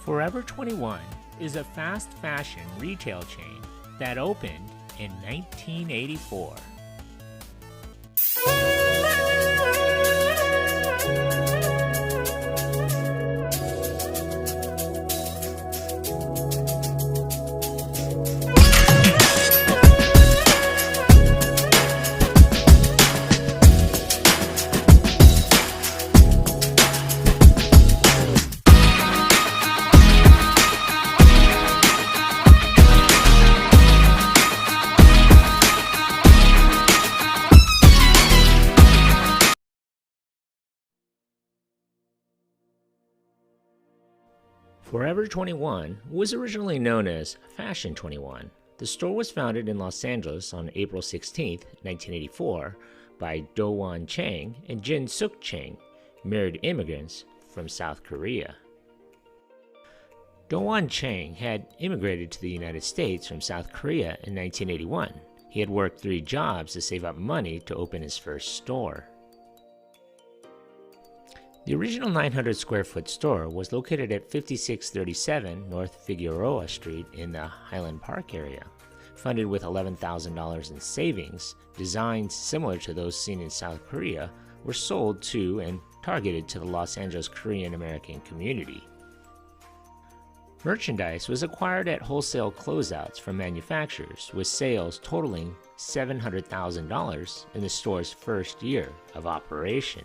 Forever 21 is a fast fashion retail chain that opened in 1984. Forever 21 was originally known as Fashion 21. The store was founded in Los Angeles on April 16, 1984 by Do-Wan Chang and Jin Suk Chang, married immigrants from South Korea. Do-Wan Chang had immigrated to the United States from South Korea in 1981. He had worked 3 jobs to save up money to open his first store. The original 900 square foot store was located at 5637 North Figueroa Street in the Highland Park area. Funded with $11,000 in savings, designs similar to those seen in South Korea were sold to and targeted to the Los Angeles Korean American community. Merchandise was acquired at wholesale closeouts from manufacturers, with sales totaling $700,000 in the store's first year of operation.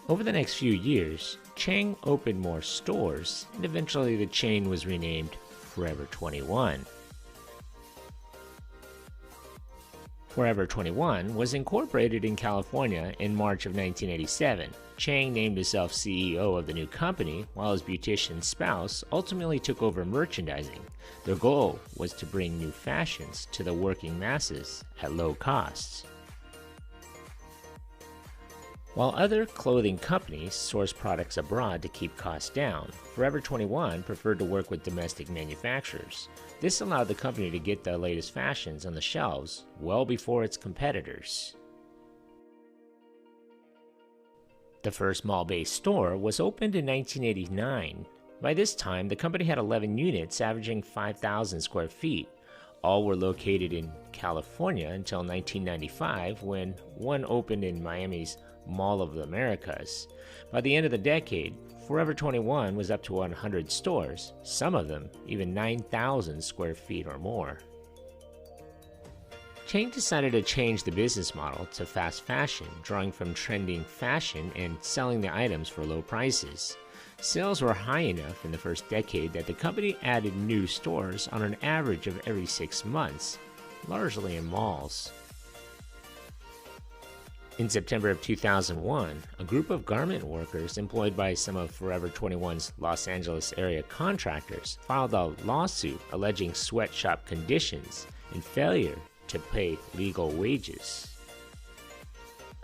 Over the next few years, Chang opened more stores, and eventually the chain was renamed Forever 21. Forever 21 was incorporated in California in March of 1987. Chang named himself CEO of the new company, while his beautician spouse ultimately took over merchandising. Their goal was to bring new fashions to the working masses at low costs. While other clothing companies sourced products abroad to keep costs down, Forever 21 preferred to work with domestic manufacturers. This allowed the company to get the latest fashions on the shelves well before its competitors. The first mall-based store was opened in 1989. By this time, the company had 11 units averaging 5,000 square feet. All were located in California until 1995, when one opened in Miami's Mall of the Americas. By the end of the decade, Forever 21 was up to 100 stores, some of them even 9,000 square feet or more. Chang decided to change the business model to fast fashion, drawing from trending fashion and selling the items for low prices. Sales were high enough in the first decade that the company added new stores on an average of every 6 months, largely in malls. In September of 2001, a group of garment workers employed by some of Forever 21's Los Angeles area contractors filed a lawsuit alleging sweatshop conditions and failure to pay legal wages.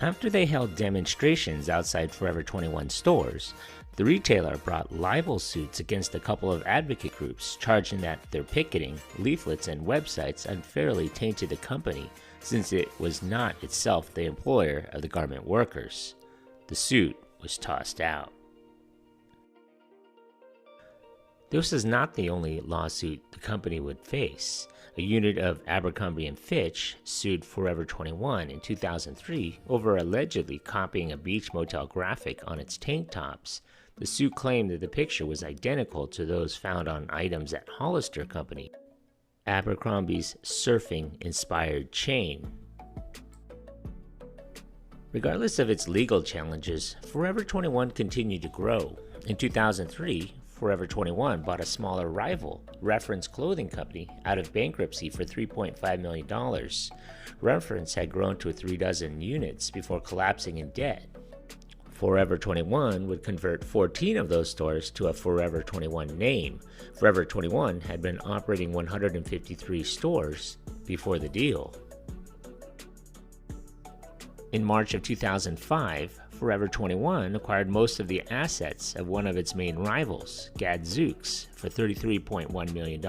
After they held demonstrations outside Forever 21 stores, the retailer brought libel suits against a couple of advocate groups, charging that their picketing, leaflets, and websites unfairly tainted the company, since it was not itself the employer of the garment workers. The suit was tossed out. This was not the only lawsuit the company would face. A unit of Abercrombie & Fitch sued Forever 21 in 2003 over allegedly copying a beach motel graphic on its tank tops. The suit claimed that the picture was identical to those found on items at Hollister Company, Abercrombie's surfing-inspired chain. Regardless of its legal challenges, Forever 21 continued to grow. In 2003, Forever 21 bought a smaller rival, Reference Clothing Company, out of bankruptcy for $3.5 million. Reference had grown to 36 units before collapsing in debt. Forever 21 would convert 14 of those stores to a Forever 21 name. Forever 21 had been operating 153 stores before the deal. In March of 2005, Forever 21 acquired most of the assets of one of its main rivals, Gadzooks, for $33.1 million.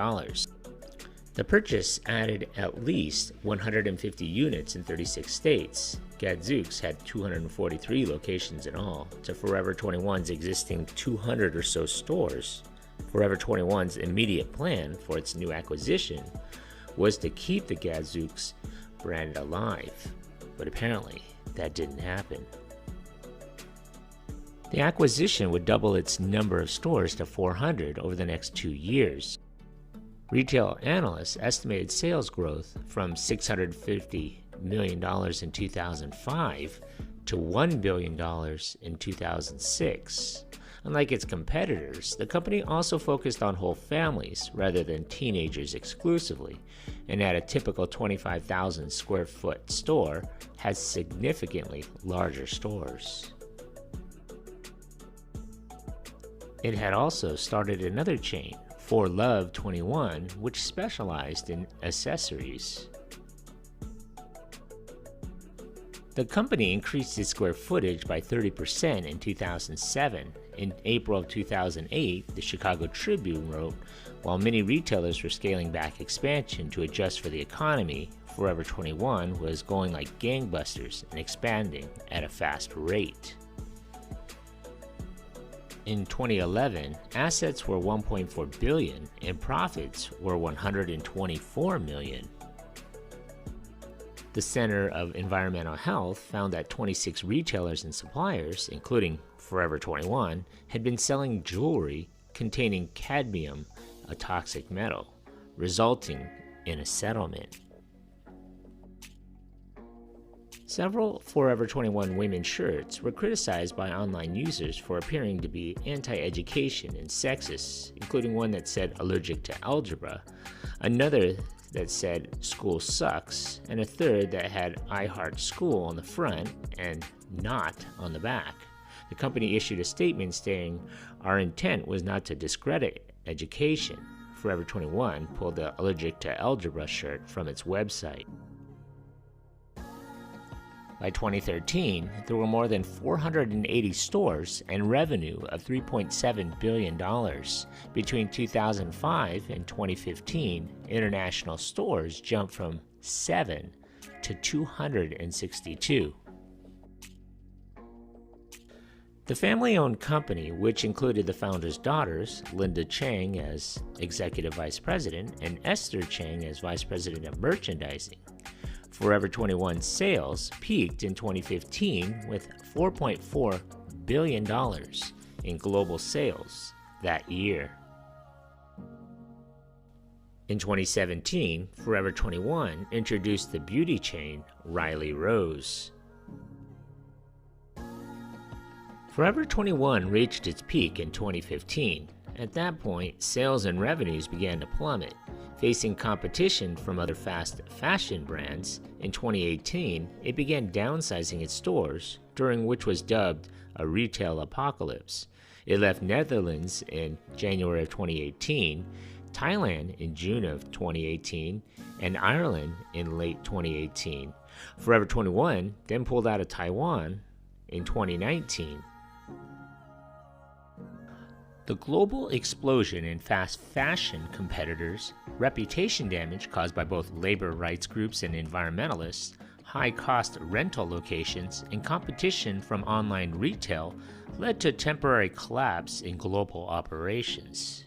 The purchase added at least 150 units in 36 states. Gadzooks had 243 locations in all to Forever 21's existing 200 or so stores. Forever 21's immediate plan for its new acquisition was to keep the Gadzooks brand alive, but apparently that didn't happen. The acquisition would double its number of stores to 400 over the next 2 years. Retail analysts estimated sales growth from $650 million in 2005 to $1 billion in 2006. Unlike its competitors, the company also focused on whole families rather than teenagers exclusively, and at a typical 25,000 square foot store, has significantly larger stores. It had also started another chain, For Love 21, which specialized in accessories. The company increased its square footage by 30% in 2007. In April of 2008, the Chicago Tribune wrote, while many retailers were scaling back expansion to adjust for the economy, Forever 21 was going like gangbusters and expanding at a fast rate. In 2011, assets were $1.4 billion and profits were $124 million. The Center of Environmental Health found that 26 retailers and suppliers, including Forever 21, had been selling jewelry containing cadmium, a toxic metal, resulting in a settlement. Several Forever 21 women's shirts were criticized by online users for appearing to be anti-education and sexist, including one that said allergic to algebra, another that said school sucks, and a third that had I Heart School on the front and not on the back. The company issued a statement stating, "Our intent was not to discredit education." Forever 21 pulled the allergic to algebra shirt from its website. By 2013, there were more than 480 stores and revenue of $3.7 billion. Between 2005 and 2015, international stores jumped from 7 to 262. The family-owned company, which included the founder's daughters, Linda Chang as executive vice president and Esther Chang as vice president of merchandising. Forever 21 sales peaked in 2015 with $4.4 billion in global sales that year. In 2017, Forever 21 introduced the beauty chain Riley Rose. Forever 21 reached its peak in 2015. At that point, sales and revenues began to plummet. Facing competition from other fast fashion brands, in 2018, it began downsizing its stores, during which was dubbed a retail apocalypse. It left Netherlands in January of 2018, Thailand in June of 2018, and Ireland in late 2018. Forever 21 then pulled out of Taiwan in 2019. The global explosion in fast fashion competitors, reputation damage caused by both labor rights groups and environmentalists, high-cost rental locations, and competition from online retail led to a temporary collapse in global operations.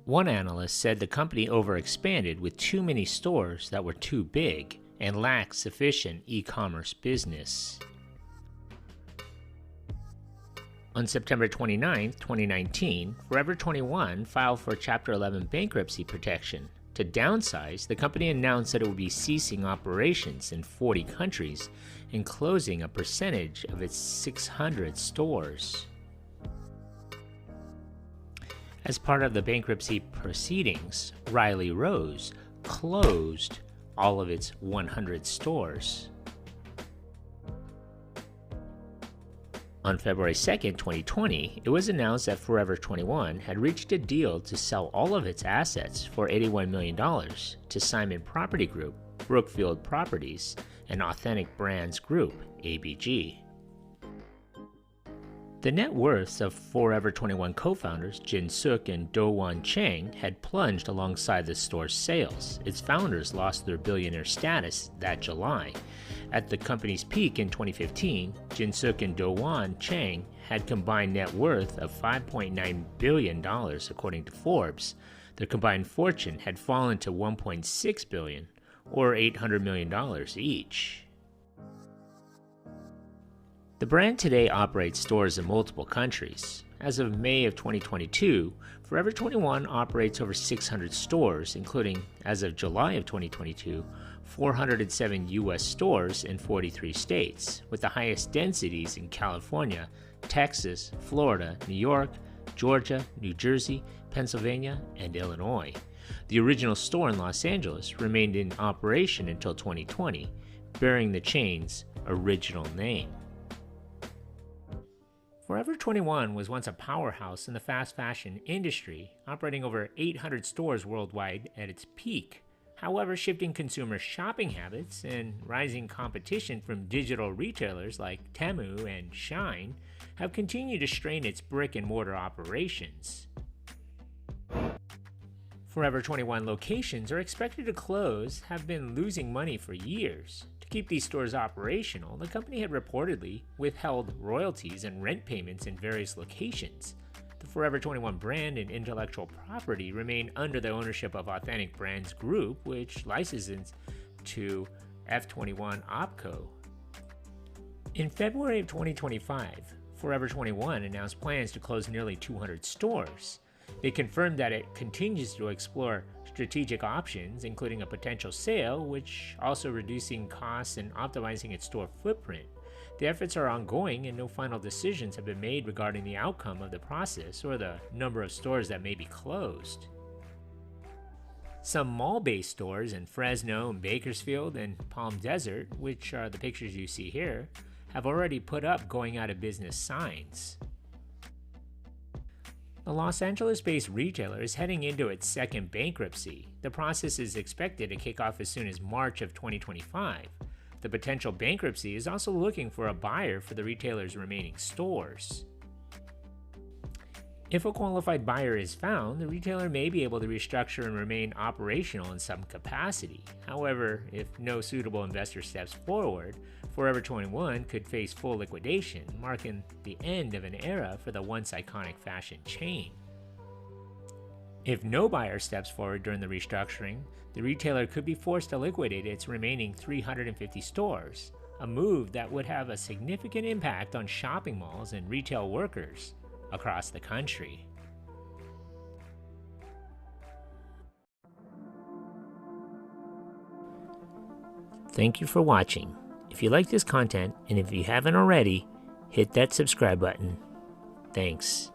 One analyst said the company overexpanded with too many stores that were too big and lacked sufficient e-commerce business. On September 29, 2019, Forever 21 filed for Chapter 11 bankruptcy protection. To downsize, the company announced that it would be ceasing operations in 40 countries and closing a percentage of its 600 stores. As part of the bankruptcy proceedings, Riley Rose closed all of its 100 stores. On February 2, 2020, it was announced that Forever 21 had reached a deal to sell all of its assets for $81 million to Simon Property Group, Brookfield Properties, and Authentic Brands Group, ABG. The net worths of Forever 21 co-founders Jin Suk and Do-Wan Chang had plunged alongside the store's sales. Its founders lost their billionaire status that July. At the company's peak in 2015, Jin Suk and Do-Wan Chang had combined net worth of $5.9 billion, according to Forbes. Their combined fortune had fallen to $1.6 billion, or $800 million each. The brand today operates stores in multiple countries. As of May of 2022, Forever 21 operates over 600 stores, including, as of July of 2022, 407 U.S. stores in 43 states, with the highest densities in California, Texas, Florida, New York, Georgia, New Jersey, Pennsylvania, and Illinois. The original store in Los Angeles remained in operation until 2020, bearing the chain's original name. Forever 21 was once a powerhouse in the fast fashion industry, operating over 800 stores worldwide at its peak. However, shifting consumer shopping habits and rising competition from digital retailers like Temu and Shein have continued to strain its brick-and-mortar operations. Forever 21 locations are expected to close, have been losing money for years. To keep these stores operational, the company had reportedly withheld royalties and rent payments in various locations. The Forever 21 brand and intellectual property remain under the ownership of Authentic Brands Group, which licenses to F21 OpCo. In February of 2025, Forever 21 announced plans to close nearly 200 stores. They confirmed that it continues to explore strategic options, including a potential sale, which also reducing costs and optimizing its store footprint. The efforts are ongoing and no final decisions have been made regarding the outcome of the process or the number of stores that may be closed. Some mall-based stores in Fresno and Bakersfield and Palm Desert, which are the pictures you see here, have already put up going out of business signs. The Los Angeles-based retailer is heading into its second bankruptcy. The process is expected to kick off as soon as March of 2025. The potential bankruptcy is also looking for a buyer for the retailer's remaining stores. If a qualified buyer is found, the retailer may be able to restructure and remain operational in some capacity. However, if no suitable investor steps forward, Forever 21 could face full liquidation, marking the end of an era for the once iconic fashion chain. If no buyer steps forward during the restructuring, the retailer could be forced to liquidate its remaining 350 stores, a move that would have a significant impact on shopping malls and retail workers across the country. Thank you for watching. If you like this content, and if you haven't already, hit that subscribe button. Thanks.